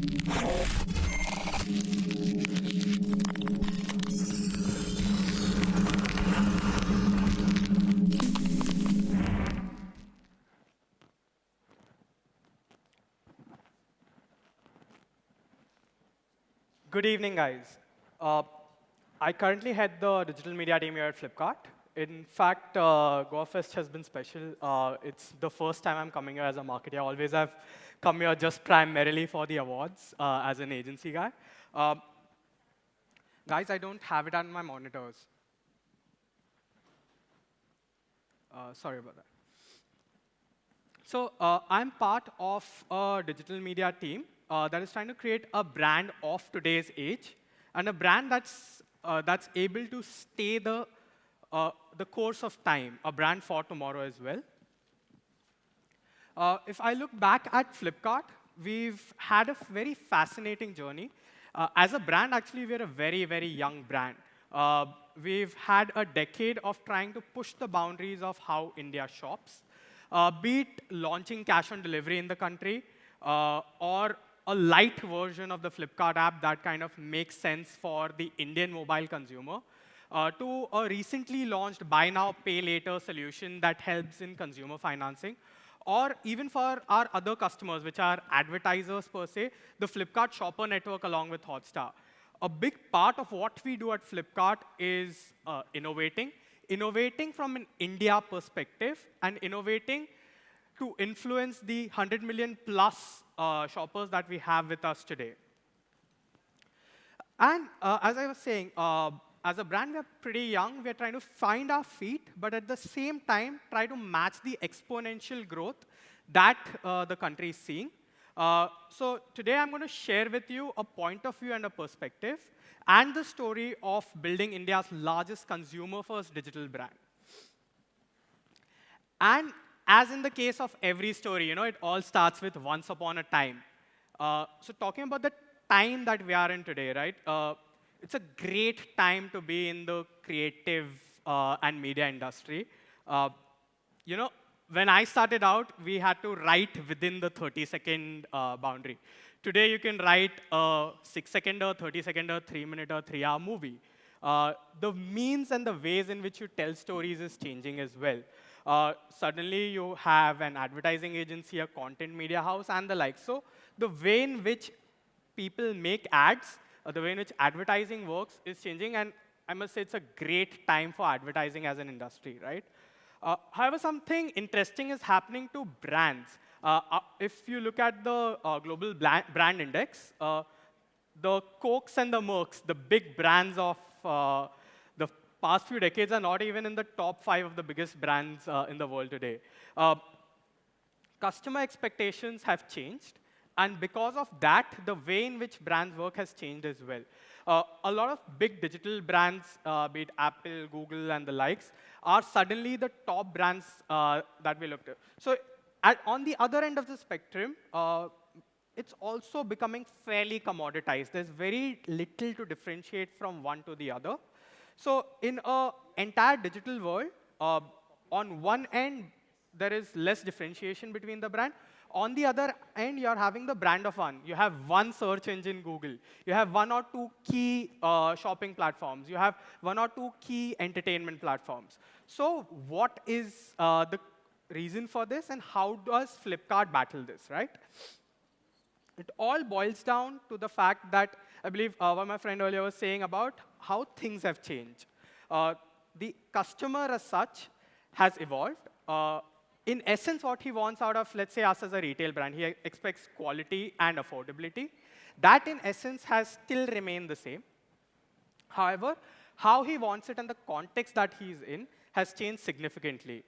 Good evening, guys. Uh, I currently head the digital media team here at Flipkart. In fact, GoFest has been special. It's the first time I'm coming here as a marketer. Always I've come here just primarily for the awards as an agency guy. Uh, Guys, I don't have it on my monitors. Sorry about that. So I'm part of a digital media team that is trying to create a brand of today's age, and a brand that's able to stay the course of time, a brand for tomorrow as well. If I look back at Flipkart, we've had a very fascinating journey. As a brand, actually, we're a very, very young brand. We've had a decade of trying to push the boundaries of how India shops, be it launching cash on delivery in the country, or a light version of the Flipkart app that kind of makes sense for the Indian mobile consumer, to a recently launched buy now, pay later solution that helps in consumer financing, or even for our other customers, which are advertisers per se, the Flipkart Shopper Network along with Hotstar. A big part of what we do at Flipkart is innovating from an India perspective, and innovating to influence the 100 million plus shoppers that we have with us today. And as I was saying, as a brand, we're pretty young. We're trying to find our feet, but at the same time, try to match the exponential growth that the country is seeing. So today, I'm going to share with you a point of view and a perspective, and the story of building India's largest consumer-first digital brand. And as in the case of every story, it all starts with once upon a time. So talking about the time that we are in today, right? It's a great time to be in the creative and media industry. When I started out, we had to write within the 30-second boundary. Today, you can write a 6-second or 30-second or 3-minute or 3-hour movie. The means and the ways in which you tell stories is changing as well. Suddenly, you have an advertising agency, a content media house, and the like. So the way in which people make ads, the way in which advertising works is changing, and I must say it's a great time for advertising as an industry, right? However, something interesting is happening to brands. If you look at the global brand index, the Cokes and the Mercs, the big brands of the past few decades, are not even in the top 5 of the biggest brands in the world today. Customer expectations have changed. And because of that, the way in which brands work has changed as well. A lot of big digital brands, be it Apple, Google, and the likes, are suddenly the top brands that we looked at. So on the other end of the spectrum, it's also becoming fairly commoditized. There's very little to differentiate from one to the other. So in an entire digital world, on one end, there is less differentiation between the brand. On the other end, you're having the brand of one. You have one search engine, Google. You have 1 or 2 key shopping platforms. You have 1 or 2 key entertainment platforms. So what is the reason for this, and how does Flipkart battle this, right? It all boils down to the fact that, I believe what my friend earlier was saying about how things have changed. The customer as such has evolved. In essence, what he wants out of, let's say, us as a retail brand, he expects quality and affordability. That, in essence, has still remained the same. However, how he wants it and the context that he's in has changed significantly.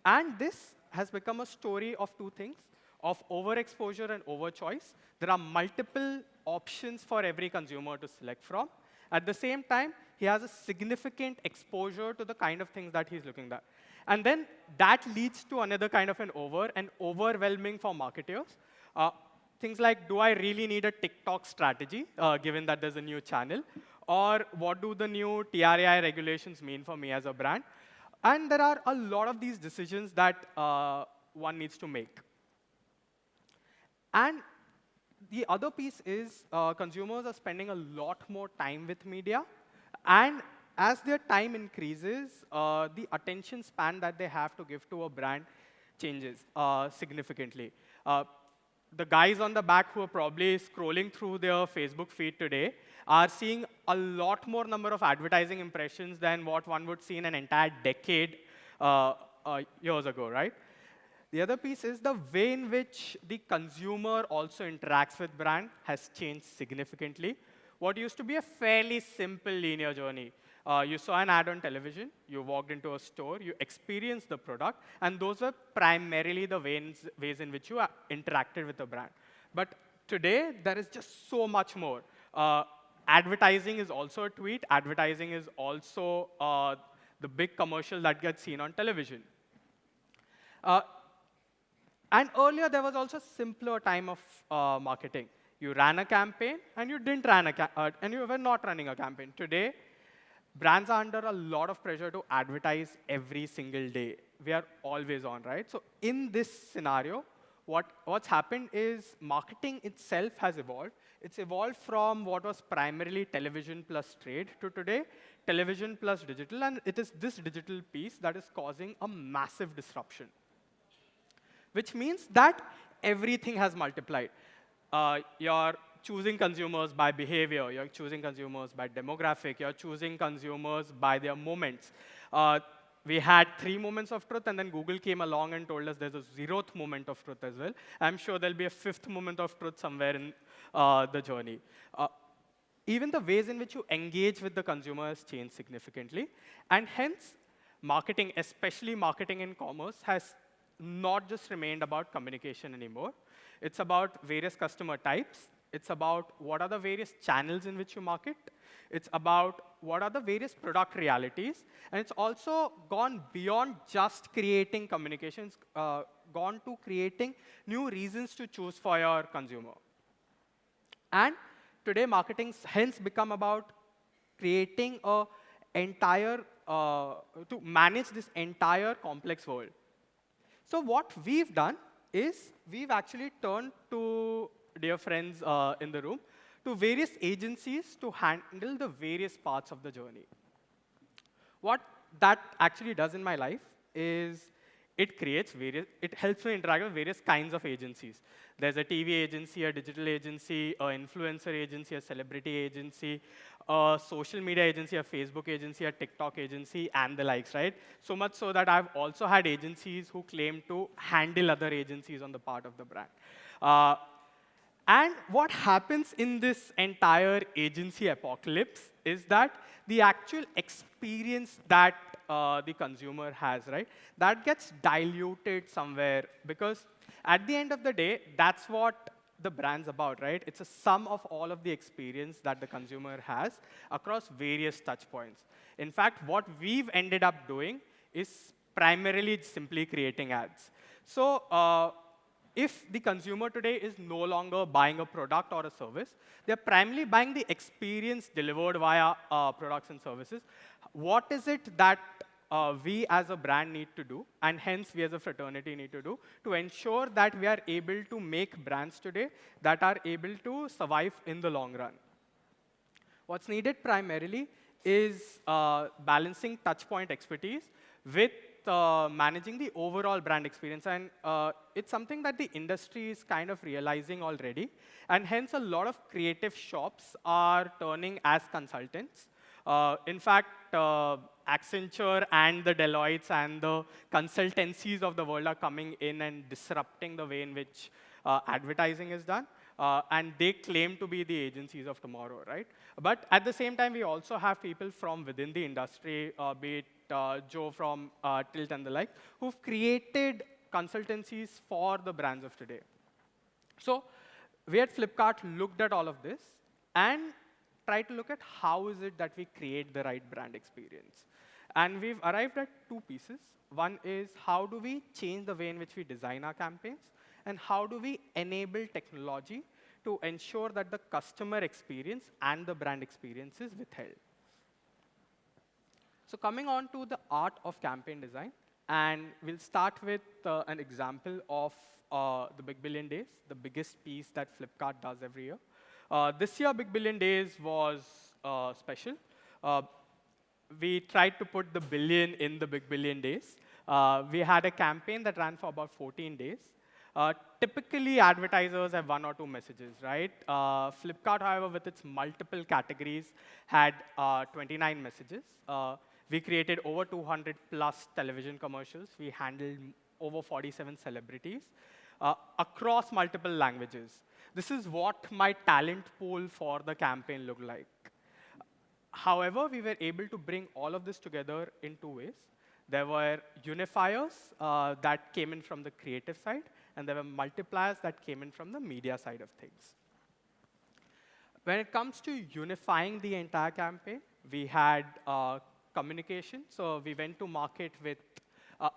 And this has become a story of 2 things, of overexposure and overchoice. There are multiple options for every consumer to select from. At the same time, he has a significant exposure to the kind of things that he's looking at. And then that leads to another kind of an overwhelming for marketers. Things like, do I really need a TikTok strategy, given that there's a new channel? Or what do the new TRAI regulations mean for me as a brand? And there are a lot of these decisions that one needs to make. And The other piece is consumers are spending a lot more time with media. And as their time increases, the attention span that they have to give to a brand changes significantly. The guys on the back who are probably scrolling through their Facebook feed today are seeing a lot more number of advertising impressions than what one would see in an entire decade years ago, right? The other piece is the way in which the consumer also interacts with brand has changed significantly. What used to be a fairly simple linear journey. You saw an ad on television, you walked into a store, you experienced the product, and those were primarily the ways in which you interacted with the brand. But today, there is just so much more. Advertising is also a tweet. Advertising is also the big commercial that gets seen on television. And earlier, there was also a simpler time of marketing. You ran a campaign, and you didn't run and you were not running a campaign. Today, brands are under a lot of pressure to advertise every single day. We are always on, right? So in this scenario, what's happened is marketing itself has evolved. It's evolved from what was primarily television plus trade to today, television plus digital, and it is this digital piece that is causing a massive disruption, which means that everything has multiplied. You're choosing consumers by behavior. You're choosing consumers by demographic. You're choosing consumers by their moments. We had 3 moments of truth, and then Google came along and told us there's a 0th moment of truth as well. I'm sure there'll be a 5th moment of truth somewhere in the journey. Even the ways in which you engage with the consumer has changed significantly. And hence, marketing, especially marketing in commerce, has not just remained about communication anymore. It's about various customer types. It's about what are the various channels in which you market. It's about what are the various product realities. And it's also gone beyond just creating communications, gone to creating new reasons to choose for your consumer. And today, marketing's hence become about creating a entire, to manage this entire complex world. So what we've done is we've actually turned to, dear friends in the room, to various agencies to handle the various parts of the journey. What that actually does in my life is it helps me interact with various kinds of agencies. There's a TV agency, a digital agency, an influencer agency, a celebrity agency, a social media agency, a Facebook agency, a TikTok agency, and the likes, right? So much so that I've also had agencies who claim to handle other agencies on the part of the brand. And what happens in this entire agency apocalypse is that the actual experience that the consumer has, right, that gets diluted somewhere, because at the end of the day, that's what the brand's about, right? It's a sum of all of the experience that the consumer has across various touch points. In fact, what we've ended up doing is primarily simply creating ads. So if the consumer today is no longer buying a product or a service, they're primarily buying the experience delivered via products and services. What is it that we as a brand need to do, and hence we as a fraternity need to do, to ensure that we are able to make brands today that are able to survive in the long run? What's needed primarily is balancing touchpoint expertise with managing the overall brand experience. And it's something that the industry is kind of realizing already. And hence, a lot of creative shops are turning as consultants. In fact, Accenture and the Deloittes and the consultancies of the world are coming in and disrupting the way in which advertising is done. And they claim to be the agencies of tomorrow, right? But at the same time, we also have people from within the industry, be it Joe from Tilt and the like, who've created consultancies for the brands of today. So we at Flipkart looked at all of this and tried to look at how is it that we create the right brand experience. And we've arrived at 2 pieces. One is how do we change the way in which we design our campaigns, and how do we enable technology to ensure that the customer experience and the brand experience is withheld. So coming on to the art of campaign design And we'll start with an example of the Big Billion Days, the biggest piece that Flipkart does every year. This year, Big Billion Days was special. Uh, we tried to put the billion in the Big Billion Days. We had a campaign that ran for about 14 days. Typically, advertisers have 1 or 2 messages, right? Flipkart, however, with its multiple categories, had 29 messages. We created over 200 plus television commercials. We handled over 47 celebrities across multiple languages. This is what my talent pool for the campaign looked like. However, we were able to bring all of this together in 2 ways. There were unifiers that came in from the creative side, and there were multipliers that came in from the media side of things. When it comes to unifying the entire campaign, we had communication. So we went to market with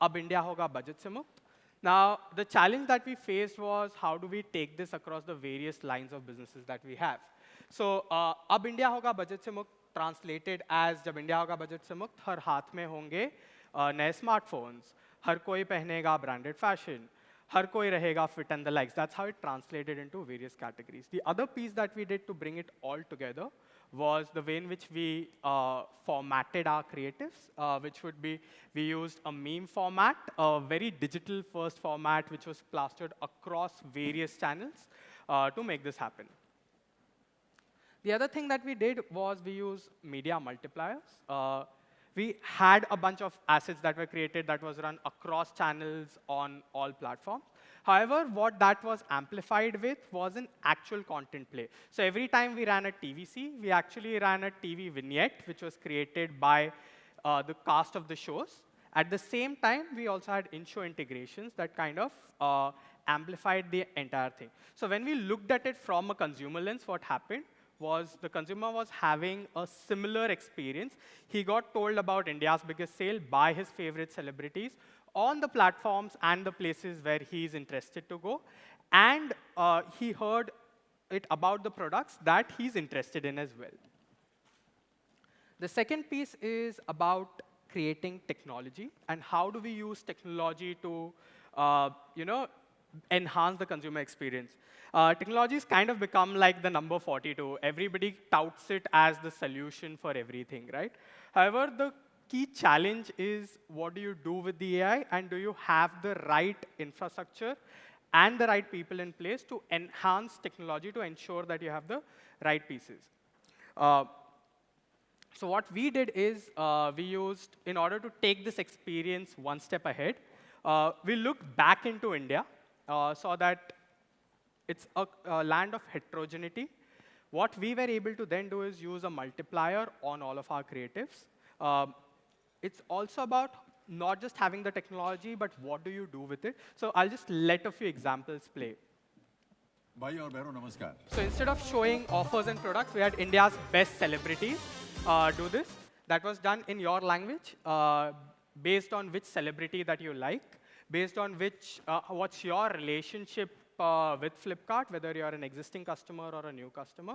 Ab India Hoga Budget Se Mukt. Now, the challenge that we faced was how do we take this across the various lines of businesses that we have. So Ab India Hoga Budget Se Mukt translated as जब India होगा budget से मुक्त हर हाथ में होंगे नए smartphones हर कोई पहनेगा ब्रांडेड फैशन हर कोई रहेगा fit and the likes. That's how it translated into various categories. The other piece that we did to bring it all together was the way in which we formatted our creatives, which would be, we used a meme format, a very digital first format, which was plastered across various channels to make this happen. The other thing that we did was we used media multipliers. We had a bunch of assets that were created that was run across channels on all platforms. However, what that was amplified with was an actual content play. So every time we ran a TVC, we actually ran a TV vignette, which was created by the cast of the shows. At the same time, we also had in-show integrations that kind of amplified the entire thing. So when we looked at it from a consumer lens, what happened was the consumer was having a similar experience. He got told about India's biggest sale by his favorite celebrities on the platforms and the places where he's interested to go. And he heard it about the products that he's interested in as well. The second piece is about creating technology and how do we use technology to enhance the consumer experience. Technology has kind of become like the number 42. Everybody touts it as the solution for everything, right? However, the key challenge is what do you do with the AI, and do you have the right infrastructure and the right people in place to enhance technology to ensure that you have the right pieces. So what we did is we used, in order to take this experience one step ahead, we looked back into India, saw that it's a land of heterogeneity. What we were able to then do is use a multiplier on all of our creatives. It's also about not just having the technology, but what do you do with it. So I'll just let a few examples play. Bhai aur behno, namaskar. So instead of showing offers and products, we had India's best celebrities do this. That was done in your language, based on which celebrity that you like, based on which, what's your relationship with Flipkart, whether you're an existing customer or a new customer,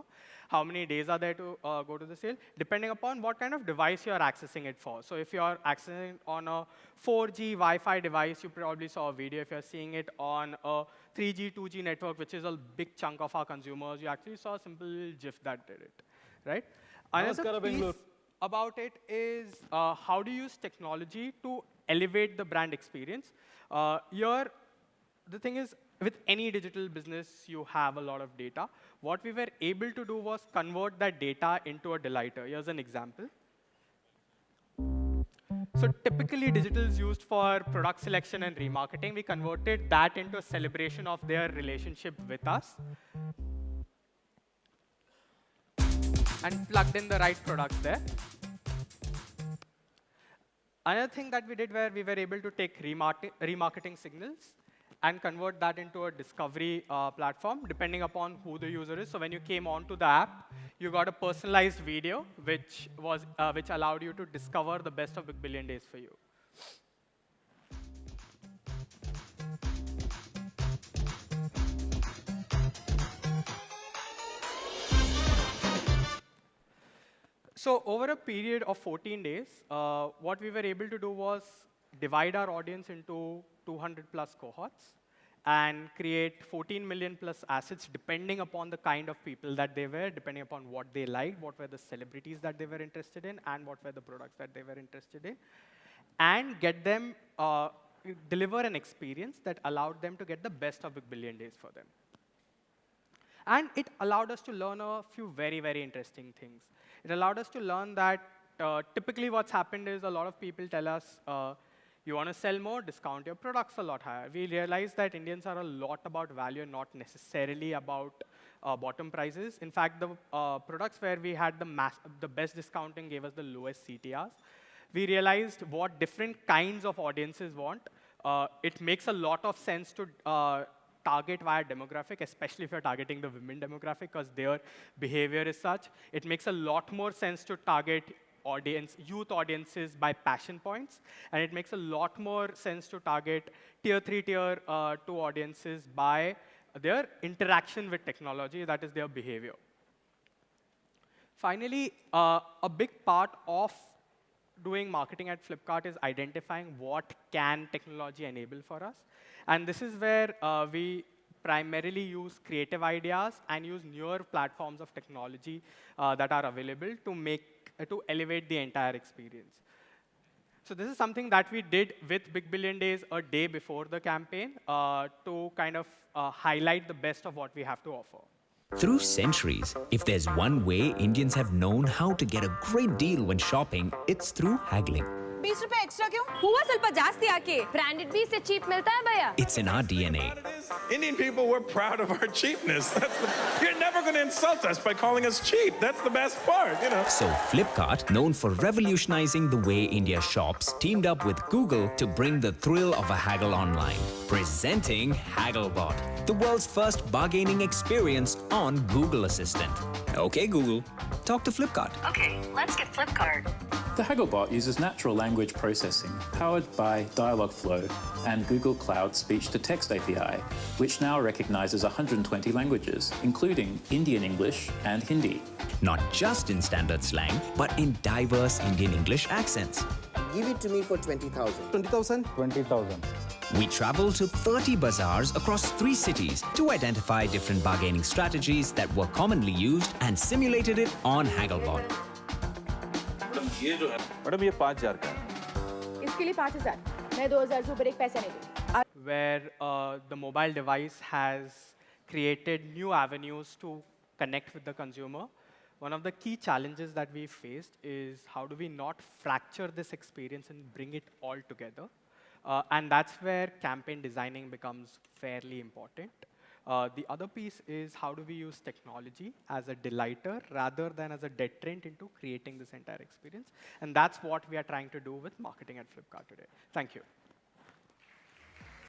how many days are there to go to the sale, depending upon what kind of device you're accessing it for. So if you're accessing on a 4G Wi-Fi device, you probably saw a video. If you're seeing it on a 3G, 2G network, which is a big chunk of our consumers, you actually saw a simple GIF that did it, right? Another piece about it is how do you use technology to elevate the brand experience. Here, the thing is, with any digital business, you have a lot of data. What we were able to do was convert that data into a delighter. Here's an example. So typically, digital is used for product selection and remarketing. We converted that into a celebration of their relationship with us and plugged in the right products there. Another thing that we did where we were able to take remarketing signals and convert that into a discovery platform, depending upon who the user is. So when you came onto the app, you got a personalized video, which allowed you to discover the best of Big Billion Days for you. So over a period of 14 days, what we were able to do was divide our audience into 200 plus cohorts, and create 14 million plus assets depending upon the kind of people that they were, depending upon what they liked, what were the celebrities that they were interested in, and what were the products that they were interested in, and get them, deliver an experience that allowed them to get the best of Big Billion Days for them. And it allowed us to learn a few very, very interesting things. It allowed us to learn that typically what's happened is a lot of people tell us, you want to sell more, discount your products a lot higher. We realized that Indians are a lot about value and not necessarily about bottom prices. In fact, the products where we had the best discounting gave us the lowest CTRs. We realized what different kinds of audiences want. It makes a lot of sense to target via demographic, especially if you're targeting the women demographic, because their behavior is such. It makes a lot more sense to target youth audiences by passion points, and it makes a lot more sense to target tier 3, tier 2 audiences by their interaction with technology, that is their behavior. Finally, a big part of doing marketing at Flipkart is identifying what can technology enable for us. And this is where we primarily use creative ideas and use newer platforms of technology that are available to elevate the entire experience. So this is something that we did with Big Billion Days a day before the campaign to kind of highlight the best of what we have to offer. Through centuries, if there's one way Indians have known how to get a great deal when shopping, it's through haggling. 20 रुपए extra क्यों? हुआ ಸ್ವಲ್ಪ ಜಾಸ್ತಿ ಯಾಕೆ? Branded भी से cheap मिलता है भैया? It's in our DNA. Indian people, we're proud of our cheapness. You're never going to insult us by calling us cheap. That's the best part, you know. So Flipkart, known for revolutionizing the way India shops, teamed up with Google to bring the thrill of a haggle online. Presenting Hagglebot, the world's first bargaining experience on Google Assistant. Okay, Google, talk to Flipkart. Okay, let's get Flipkart. The Hagglebot uses natural language processing powered by Dialogflow and Google Cloud Speech-to-Text API, which now recognizes 120 languages, including Indian English and Hindi. Not just in standard slang, but in diverse Indian English accents. Give it to me for 20,000. 20,000? 20,000. We traveled to 30 bazaars across 3 cities to identify different bargaining strategies that were commonly used and simulated it on Hagglebot. Madam ये 5,000 का है। इसके लिए 5,000 मैं 2,000 से ऊपर एक पैसा नहीं दूँ. Where the mobile device has created new avenues to connect with the consumer. One of the key challenges that we faced is how do we not fracture this experience and bring it all together? And that's where campaign designing becomes fairly important. The other piece is how do we use technology as a delighter rather than as a deterrent into creating this entire experience. And that's what we are trying to do with marketing at Flipkart today. Thank you.